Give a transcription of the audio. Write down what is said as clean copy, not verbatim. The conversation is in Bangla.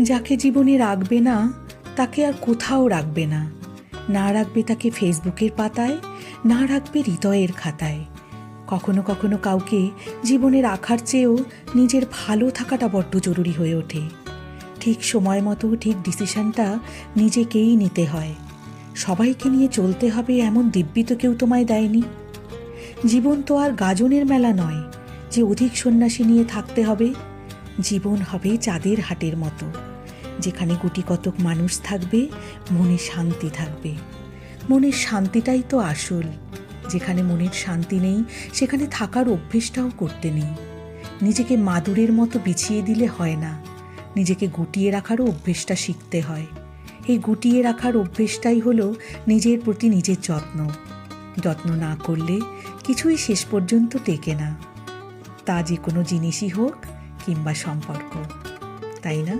যাকে জীবনে রাখবে না তাকে আর কোথাও রাখবে না, না রাখবে তাকে ফেসবুকের পাতায়, না রাখবে হৃদয়ের খাতায়। কখনো কখনো কাউকে জীবনে রাখার চেয়েও নিজের ভালো থাকাটা বড্ড জরুরি হয়ে ওঠে। ঠিক সময় মতো ঠিক ডিসিশনটা নিজেকেই নিতে হয়। সবাইকে নিয়ে চলতে হবে এমন দিব্যি তো কেউ তোমায় দেয়নি। জীবন তো আর গাজনের মেলা নয় যে অধিক সন্ন্যাসী নিয়ে থাকতে হবে। জীবন হবে চাঁদের হাটের মতো, যেখানে গুটি কতক মানুষ থাকবে, মনে শান্তি থাকবে। মনের শান্তিটাই তো আসল। যেখানে মনের শান্তি নেই সেখানে থাকার অভ্যেসটাও করতে নেই। নিজেকে মাদুরের মতো বিছিয়ে দিলে হয় না, নিজেকে গুটিয়ে রাখারও অভ্যেসটা শিখতে হয়। এই গুটিয়ে রাখার অভ্যেসটাই হলো নিজের প্রতি নিজের যত্ন। যত্ন না করলে কিছুই শেষ পর্যন্ত টেকে না, তা যে কোনো জিনিসই হোক কিংবা সম্পর্ক, তাই না?